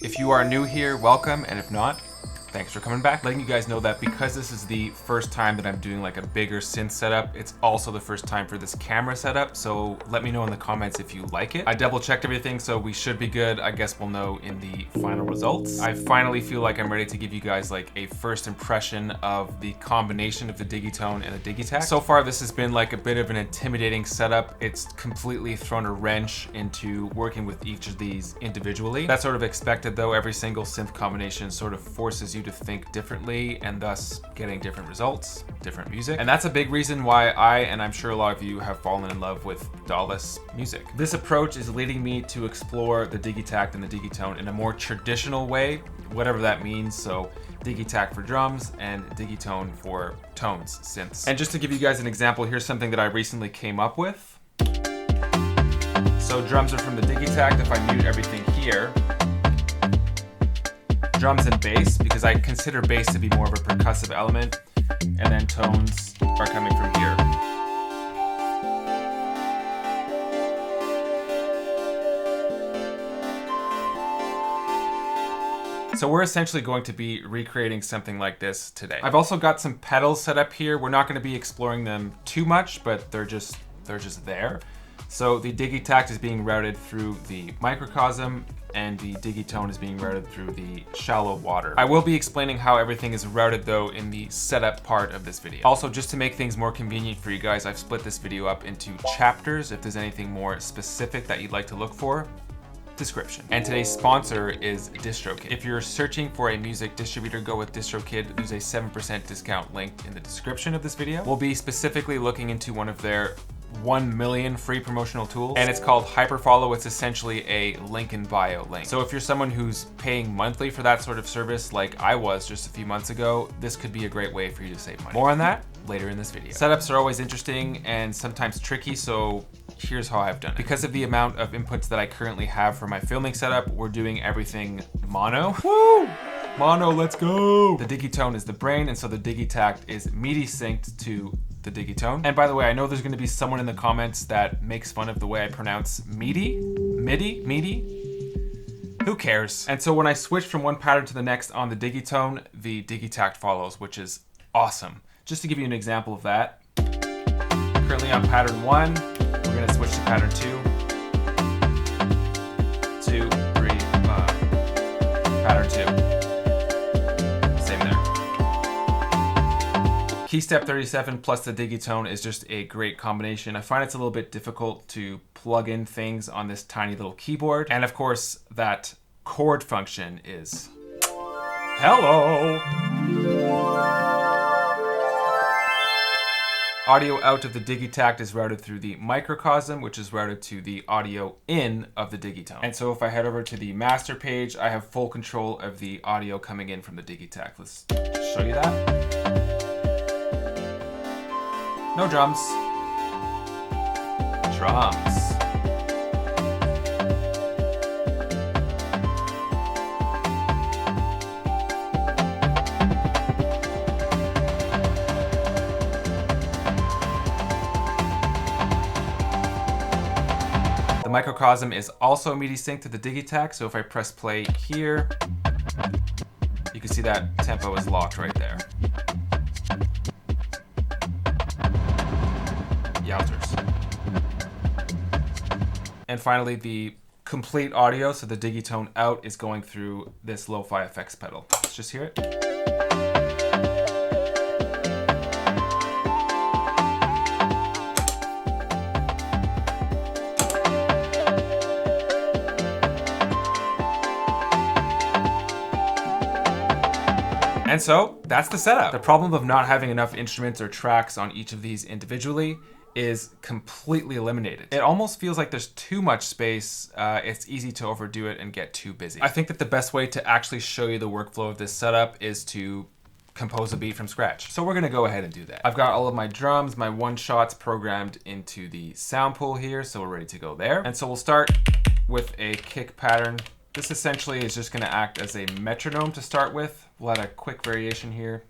If you are new here, welcome, and if not, thanks for coming back. Letting you guys know that because this is the first time that I'm doing like a bigger synth setup, it's also the first time for this camera setup, so let me know in the comments if you like it. I double checked everything, so we should be good. I guess we'll know in the final results. I finally feel like I'm ready to give you guys like a first impression of the combination of the Digitone and the Digitakt. So far, this has been like a bit of an intimidating setup. It's completely thrown a wrench into working with each of these individually. That's sort of expected though. Every single synth combination sort of forces you to think differently and thus getting different results, different music. And that's a big reason why I, and I'm sure a lot of you, have fallen in love with dawless music. This approach is leading me to explore the Digitakt and the Digitone in a more traditional way, whatever that means. So Digitakt for drums and Digitone for tones, synths. And just to give you guys an example, here's something that I recently came up with. So drums are from the Digitakt. If I mute everything here, drums and bass, because I consider bass to be more of a percussive element, and then tones are coming from here. So we're essentially going to be recreating something like this today. I've also got some pedals set up here. We're not going to be exploring them too much, but they're just there. So the Digitakt is being routed through the microcosm, and the Digitone is being routed through the shallow water. I will be explaining how everything is routed though in the setup part of this video. Also, just to make things more convenient for you guys, I've split this video up into chapters. If there's anything more specific that you'd like to look for, description. And today's sponsor is DistroKid. If you're searching for a music distributor, go with DistroKid. There's a 7% discount linked in the description of this video. We'll be specifically looking into one of their 1 million free promotional tools, and it's called Hyperfollow. It's essentially a link in bio link. So if you're someone who's paying monthly for that sort of service like I was just a few months ago, this could be a great way for you to save money. More on that later in this video. Setups are always interesting and sometimes tricky, so here's how I've done it. Because of the amount of inputs that I currently have for my filming setup, we're doing everything mono. Woo! Mono, let's go! The Digitone is the brain, and so the Digitakt is MIDI synced to the Digitone. And by the way, I know there's going to be someone in the comments that makes fun of the way I pronounce MIDI. Who cares? And so when I switch from one pattern to the next on the Digitone, the Digitakt follows, which is awesome. Just to give you an example of that, currently on pattern 1, we're going to switch to pattern 2, 2, 3, pattern 2. Key step 37 plus the Digitone is just a great combination. I find it's a little bit difficult to plug in things on this tiny little keyboard. And of course, that chord function is hello. Audio out of the Digitakt is routed through the microcosm, which is routed to the audio in of the Digitone. And so if I head over to the master page, I have full control of the audio coming in from the Digitakt. Let's just show you that. No drums. Drums. The microcosm is also MIDI synced to the Digitakt, so if I press play here, you can see that tempo is locked right there. And finally, the complete audio, so the Digitone out is going through this lo-fi effects pedal. Let's just hear it. And so that's the setup. The problem of not having enough instruments or tracks on each of these individually is completely eliminated. It almost feels like there's too much space. It's easy to overdo it and get too busy. I think that the best way to actually show you the workflow of this setup is to compose a beat from scratch. So we're gonna go ahead and do that. I've got all of my drums, my one-shots programmed into the sound pool here, so we're ready to go there. And so we'll start with a kick pattern. This essentially is just gonna act as a metronome to start with. We'll add a quick variation here.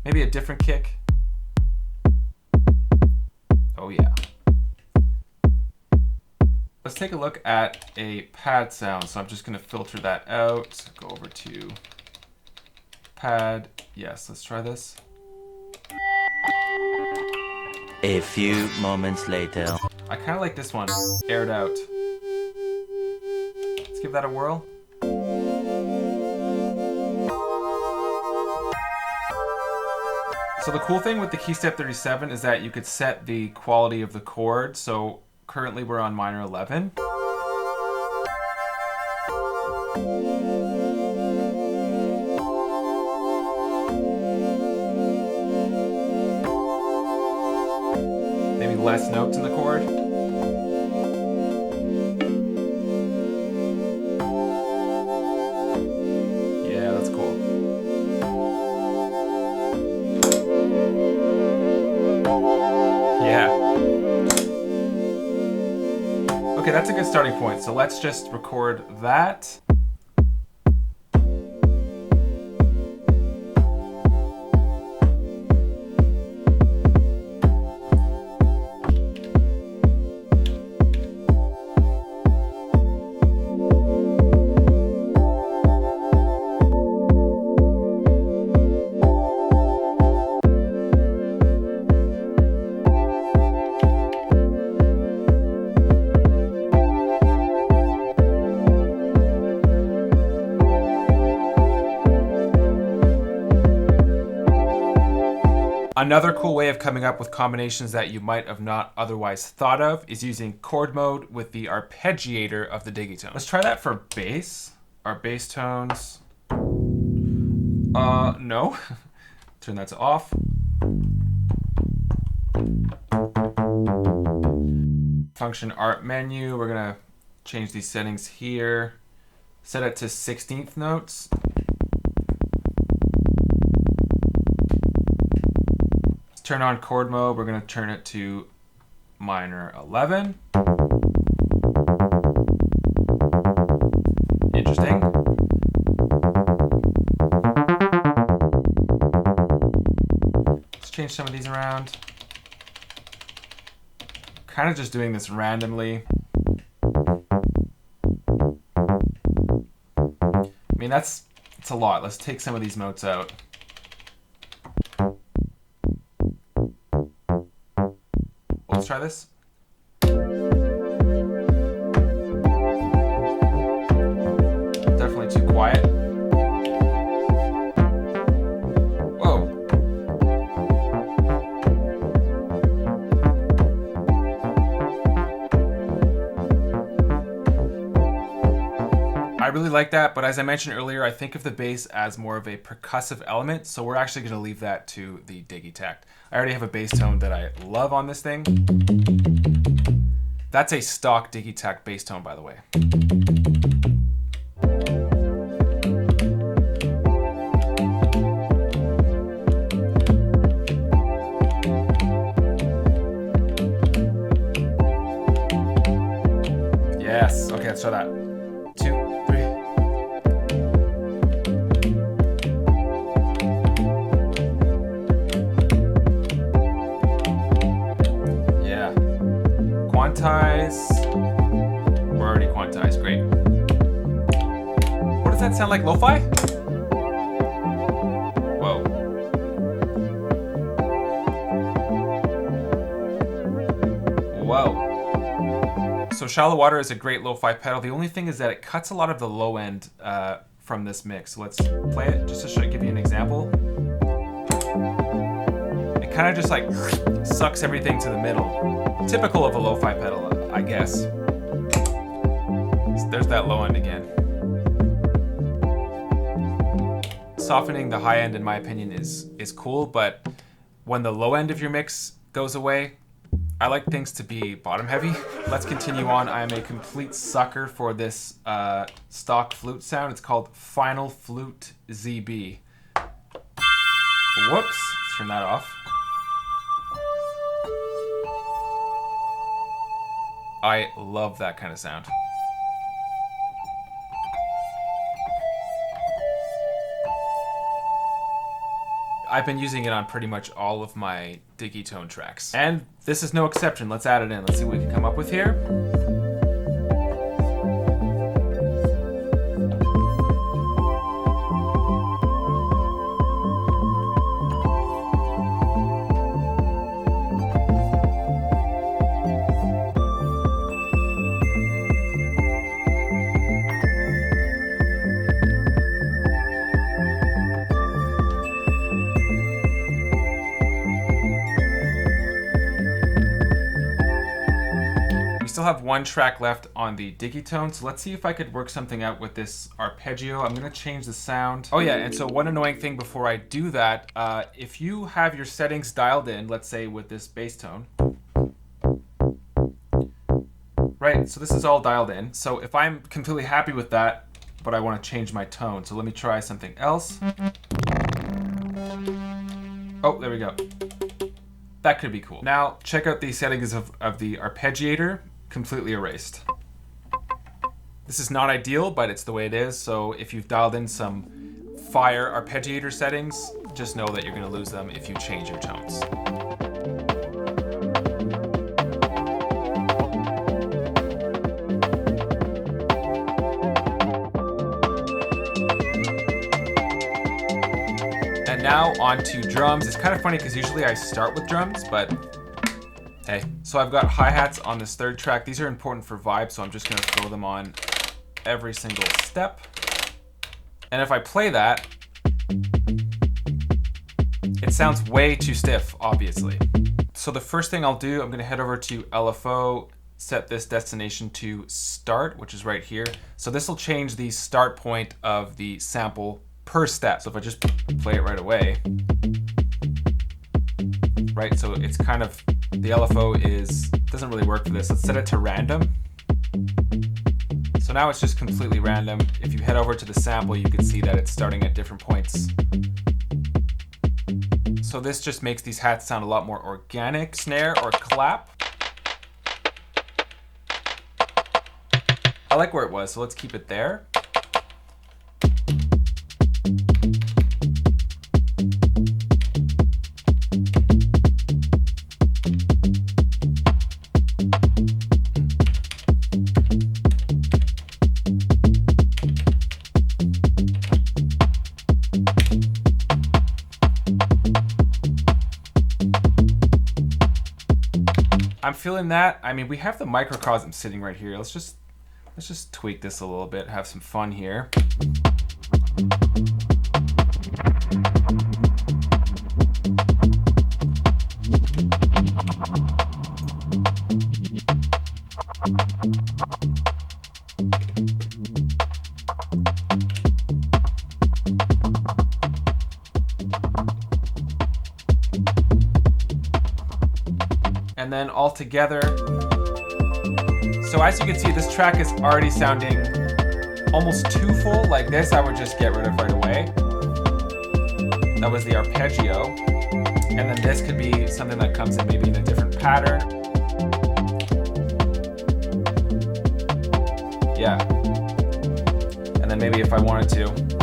Maybe a different kick. Oh yeah. Let's take a look at a pad sound. So I'm just gonna filter that out. Go over to pad. Yes, let's try this. A few moments later. I kind of like this one, aired out. Let's give that a whirl. So the cool thing with the KeyStep 37 is that you could set the quality of the chord. So currently we're on minor 11. Maybe less notes in the chord. Yeah, that's cool. Yeah. Okay, that's a good starting point. So let's just record that. Another cool way of coming up with combinations that you might have not otherwise thought of is using chord mode with the arpeggiator of the Digitone. Let's try that for bass. Our bass tones. No. Turn that to off. Function art menu. We're gonna change these settings here. Set it to 16th notes. Turn on chord mode. We're going to turn it to minor 11. Interesting. Let's change some of these around. Kind of just doing this randomly. I mean, it's a lot. Let's take some of these notes out. Let's try this. Definitely too quiet. Whoa. I really like that, but as I mentioned earlier, I think of the bass as more of a percussive element, so we're actually going to leave that to the Digitakt. I already have a bass tone that I love on this thing. That's a stock Digitakt bass tone, by the way. Yes, okay, let's try that. 2, 3. Yeah. Quantize. We're already quantized, great. What does that sound like, lo-fi? Whoa. Whoa. So Shallow Water is a great lo-fi pedal. The only thing is that it cuts a lot of the low end from this mix. So let's play it just to give you an example. It kind of just like sucks everything to the middle. Typical of a lo-fi pedal, I guess. So there's that low end again. Softening the high end, in my opinion, is cool, but when the low end of your mix goes away, I like things to be bottom heavy. Let's continue on. I am a complete sucker for this stock flute sound. It's called Final Flute ZB. Whoops, let's turn that off. I love that kind of sound. I've been using it on pretty much all of my Digitone tracks. And this is no exception. Let's add it in. Let's see what we can come up with here. Still have one track left on the Digitone, so let's see if I could work something out with this arpeggio. I'm gonna change the sound. Oh yeah, and so one annoying thing before I do that, if you have your settings dialed in, let's say with this bass tone, right, so this is all dialed in. So if I'm completely happy with that, but I wanna change my tone, so let me try something else. Oh, there we go. That could be cool. Now, check out the settings of the arpeggiator. Completely erased. This is not ideal, but it's the way it is. So if you've dialed in some fire arpeggiator settings, just know that you're going to lose them if you change your tones. And now on to drums. It's kind of funny because usually I start with drums, but hey. So I've got hi-hats on this third track. These are important for vibe, so I'm just gonna throw them on every single step. And if I play that, it sounds way too stiff, obviously. So the first thing I'll do, I'm gonna head over to LFO, set this destination to start, which is right here. So this will change the start point of the sample per step. So if I just play it right away, right? So it's kind of, the LFO doesn't really work for this. Let's set it to random. So now it's just completely random. If you head over to the sample, you can see that it's starting at different points. So this just makes these hats sound a lot more organic. Snare or clap. I like where it was, so let's keep it there. I'm feeling that. I mean, we have the microcosm sitting right here. Let's just tweak this a little bit, have some fun here. And then all together. So as you can see, this track is already sounding almost too full. Like this, I would just get rid of right away. That was the arpeggio. And then this could be something that comes in maybe in a different pattern. Yeah. And then maybe if I wanted to,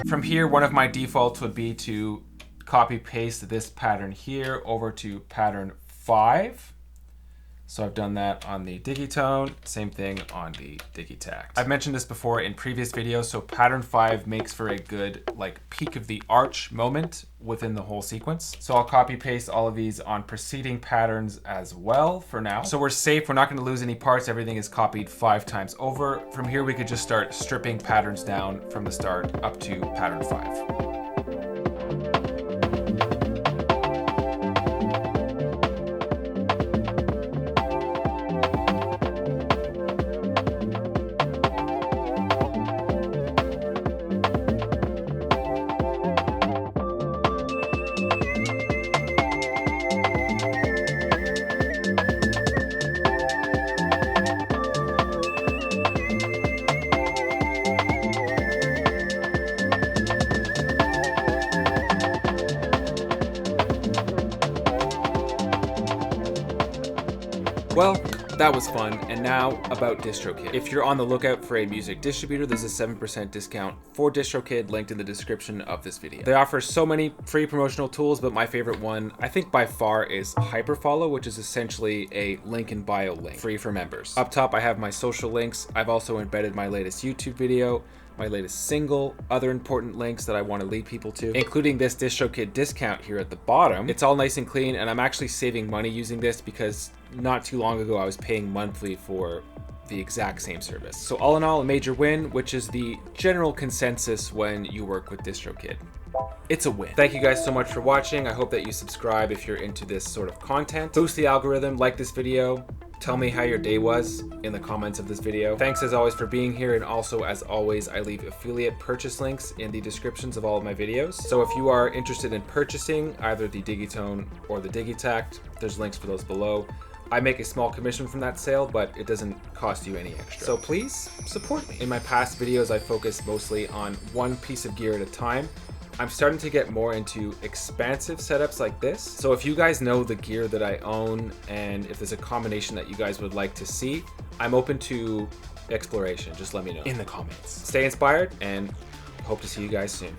from here, one of my defaults would be to copy paste this pattern here over to pattern 5. So I've done that on the Digitone, same thing on the Digitakt. I've mentioned this before in previous videos, so pattern 5 makes for a good like peak of the arch moment within the whole sequence. So I'll copy paste all of these on preceding patterns as well for now. So we're safe, we're not gonna lose any parts, everything is copied 5 times over. From here we could just start stripping patterns down from the start up to pattern 5. Well, that was fun, and now about DistroKid. If you're on the lookout for a music distributor, there's a 7% discount for DistroKid linked in the description of this video. They offer so many free promotional tools, but my favorite one, I think by far, is Hyperfollow, which is essentially a link in bio link, free for members. Up top, I have my social links. I've also embedded my latest YouTube video, my latest single, other important links that I want to lead people to, including this DistroKid discount here at the bottom. It's all nice and clean, and I'm actually saving money using this because not too long ago I was paying monthly for the exact same service. So all in all, a major win, which is the general consensus when you work with DistroKid. It's a win. Thank you guys so much for watching. I hope that you subscribe if you're into this sort of content. Boost the algorithm, like this video. Tell me how your day was in the comments of this video. Thanks as always for being here, and also as always I leave affiliate purchase links in the descriptions of all of my videos. So if you are interested in purchasing either the Digitone or the Digitakt, there's links for those below. I make a small commission from that sale, but it doesn't cost you any extra. So please support me. In my past videos I focused mostly on one piece of gear at a time. I'm starting to get more into expansive setups like this. So if you guys know the gear that I own, and if there's a combination that you guys would like to see, I'm open to exploration. Just let me know in the comments. Stay inspired, and hope to see you guys soon.